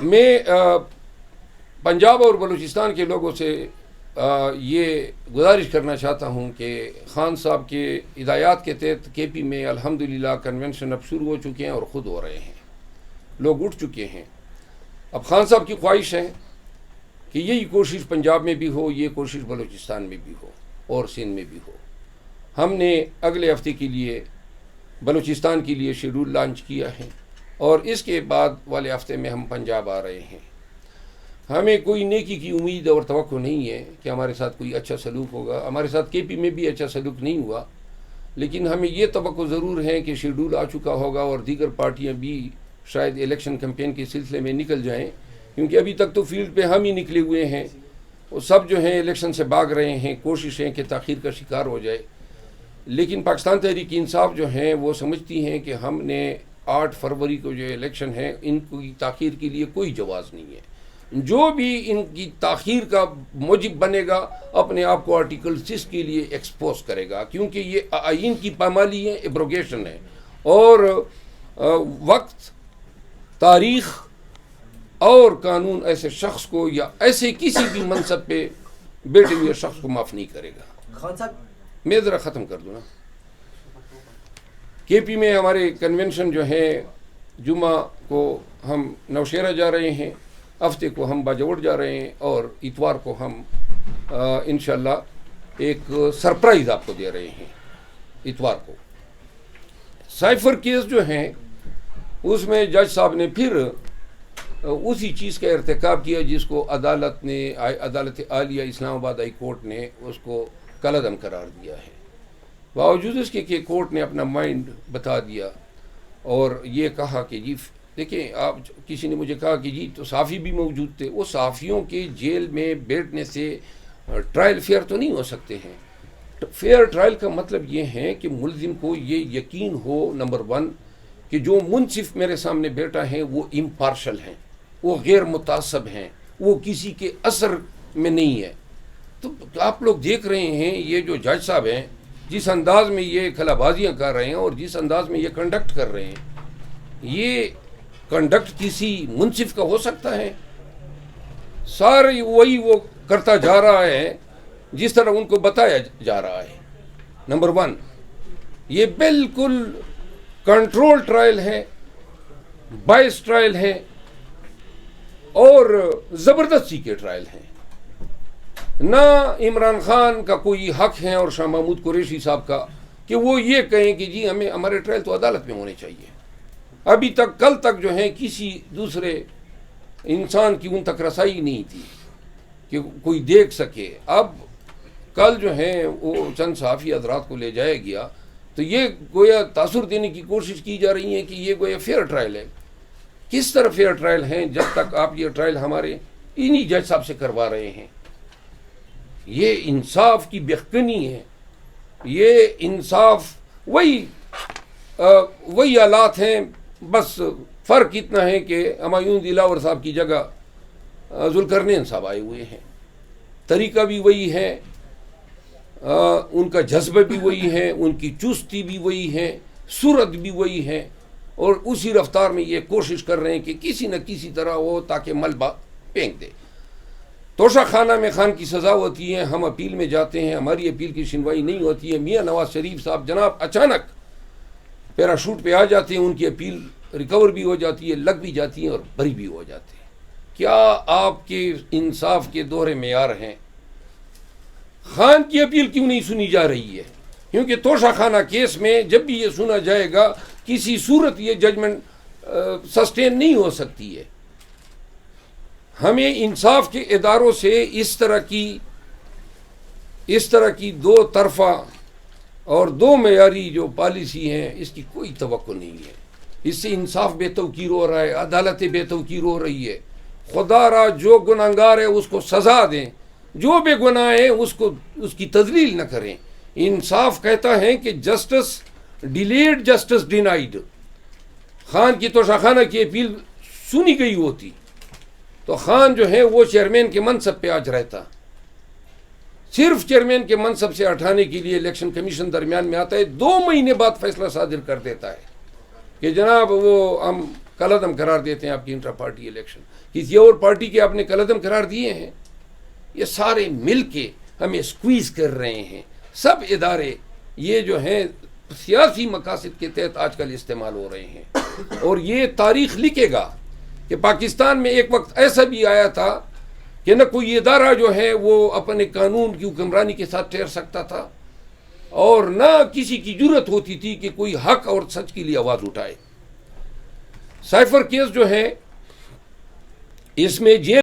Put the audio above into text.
میں پنجاب اور بلوچستان کے لوگوں سے یہ گزارش کرنا چاہتا ہوں کہ خان صاحب کے ہدایات کے تحت کے پی میں الحمدللہ کنونشن اب شروع ہو چکے ہیں اور خود ہو رہے ہیں، لوگ اٹھ چکے ہیں۔ اب خان صاحب کی خواہش ہے کہ یہی کوشش پنجاب میں بھی ہو، یہ کوشش بلوچستان میں بھی ہو اور سندھ میں بھی ہو۔ ہم نے اگلے ہفتے کے لیے بلوچستان کے لیے شیڈول لانچ کیا ہے اور اس کے بعد والے ہفتے میں ہم پنجاب آ رہے ہیں۔ ہمیں کوئی نیکی کی امید اور توقع نہیں ہے کہ ہمارے ساتھ کوئی اچھا سلوک ہوگا، ہمارے ساتھ کے پی میں بھی اچھا سلوک نہیں ہوا، لیکن ہمیں یہ توقع ضرور ہے کہ شیڈول آ چکا ہوگا اور دیگر پارٹیاں بھی شاید الیکشن کیمپین کے سلسلے میں نکل جائیں، کیونکہ ابھی تک تو فیلڈ پہ ہم ہی نکلے ہوئے ہیں، وہ سب جو ہیں الیکشن سے بھاگ رہے ہیں، کوشش ہے کہ تاخیر کا شکار ہو جائے۔ لیکن پاکستان تحریک انصاف جو ہیں وہ سمجھتی ہیں کہ ہم نے 8 فروری کو جو الیکشن ہے ان کی تاخیر کے لیے کوئی جواز نہیں ہے۔ جو بھی ان کی تاخیر کا موجب بنے گا اپنے آپ کو آرٹیکل 6 کے لیے ایکسپوز کرے گا، کیونکہ یہ آئین کی پامالی ہے، ایبروگیشن ہے، اور وقت، تاریخ اور قانون ایسے شخص کو یا ایسے کسی بھی منصب پہ بیٹھے ہوئے شخص کو معاف نہیں کرے گا۔ خان صاحب میں ذرا ختم کر دوں نا۔ کے پی میں ہمارے کنونشن جو ہے جمعہ کو ہم نوشہرہ جا رہے ہیں، ہفتے کو ہم باجوڑ جا رہے ہیں اور اتوار کو ہم انشاءاللہ ایک سرپرائز آپ کو دے رہے ہیں۔ اتوار کو سائفر کیس جو ہیں اس میں جج صاحب نے پھر اسی چیز کا ارتکاب کیا جس کو عدالت عالیہ اسلام آباد ہائی کورٹ نے اس کو کالعدم قرار دیا ہے، باوجود اس کے کہ کورٹ نے اپنا مائنڈ بتا دیا اور یہ کہا کہ جی دیکھیں، آپ کسی نے مجھے کہا کہ جی تو صحافی بھی موجود تھے، وہ صحافیوں کے جیل میں بیٹھنے سے ٹرائل فیئر تو نہیں ہو سکتے ہیں۔ فیئر ٹرائل کا مطلب یہ ہے کہ ملزم کو یہ یقین ہو نمبر 1 کہ جو منصف میرے سامنے بیٹھا ہے وہ امپارشل ہیں، وہ غیر متعصب ہیں، وہ کسی کے اثر میں نہیں ہے۔ تو آپ لوگ دیکھ رہے ہیں یہ جو جج صاحب ہیں جس انداز میں یہ خلا بازیاں کر رہے ہیں اور جس انداز میں یہ کنڈکٹ کر رہے ہیں، یہ کنڈکٹ کسی منصف کا ہو سکتا ہے؟ سارے وہی وہ کرتا جا رہا ہے جس طرح ان کو بتایا جا رہا ہے۔ نمبر 1 یہ بالکل کنٹرول ٹرائل ہے، بائس ٹرائل ہے اور زبردستی کے ٹرائل ہیں۔ نہ عمران خان کا کوئی حق ہے اور شاہ محمود قریشی صاحب کا کہ وہ یہ کہیں کہ جی ہمارے ٹرائل تو عدالت میں ہونے چاہیے۔ ابھی تک کل تک جو ہے کسی دوسرے انسان کی ان تک رسائی نہیں تھی کہ کوئی دیکھ سکے۔ اب کل جو ہے وہ چند صحافی حضرات کو لے جایا گیا تو یہ گویا تاثر دینے کی کوشش کی جا رہی ہے کہ یہ گویا فیئر ٹرائل ہے۔ کس طرح فیئر ٹرائل ہیں جب تک آپ یہ ٹرائل ہمارے انہی جج صاحب سے کروا رہے ہیں؟ یہ انصاف کی بےخنی ہے، یہ انصاف وہی آلات ہیں، بس فرق اتنا ہے کہ ہمایوں دلاور صاحب کی جگہ ذوالقرنین صاحب آئے ہوئے ہیں۔ طریقہ بھی وہی ہے، ان کا جذبہ بھی وہی ہے، ان کی چستی بھی وہی ہے، صورت بھی وہی ہے، اور اسی رفتار میں یہ کوشش کر رہے ہیں کہ کسی نہ کسی طرح وہ تاکہ ملبہ پھینک دے۔ توشہ خانہ میں خان کی سزا ہوتی ہے، ہم اپیل میں جاتے ہیں، ہماری اپیل کی سنوائی نہیں ہوتی ہے، میاں نواز شریف صاحب جناب اچانک پیراشوٹ پہ آ جاتے ہیں، ان کی اپیل ریکور بھی ہو جاتی ہے، لگ بھی جاتی ہے اور بری بھی ہو جاتے ہیں۔ کیا آپ کے انصاف کے دوہرے معیار ہیں؟ خان کی اپیل کیوں نہیں سنی جا رہی ہے؟ کیونکہ توشہ خانہ کیس میں جب بھی یہ سنا جائے گا کسی صورت یہ ججمنٹ سسٹین نہیں ہو سکتی ہے۔ ہمیں انصاف کے اداروں سے اس طرح کی دو طرفہ اور دو معیاری جو پالیسی ہیں اس کی کوئی توقع نہیں ہے۔ اس سے انصاف بے توقیر ہو رہا ہے، عدالتیں بے توقیر ہو رہی ہے۔ خدا را جو گناہگار ہے اس کو سزا دیں، جو بے گناہ ہے اس کی تذلیل نہ کریں۔ انصاف کہتا ہے کہ جسٹس ڈیلیڈ جسٹس ڈینائیڈ۔ خان کی توشہ خانہ کی اپیل سنی گئی ہوتی تو خان جو ہے وہ چیئرمین کے منصب پہ آج رہتا۔ صرف چیئرمین کے منصب سے ہٹانے کے لیے الیکشن کمیشن درمیان میں آتا ہے، 2 مہینے بعد فیصلہ صادر کر دیتا ہے کہ جناب وہ ہم کالعدم قرار دیتے ہیں آپ کی انٹرا پارٹی الیکشن، کسی اور پارٹی کے آپ نے کالعدم قرار دیے ہیں. یہ سارے مل کے ہمیں سکویز کر رہے ہیں. سب ادارے یہ جو ہیں سیاسی مقاصد کے تحت آج کل استعمال ہو رہے ہیں. اور یہ تاریخ لکھے گا کہ پاکستان میں ایک وقت ایسا بھی آیا تھا کہ نہ کوئی ادارہ جو ہے وہ اپنے قانون کی حکمرانی کے ساتھ ٹھہر سکتا تھا، اور نہ کسی کی جرت ہوتی تھی کہ کوئی حق اور سچ کے لیے آواز اٹھائے. سائفر کیس جو ہے اس میں جیل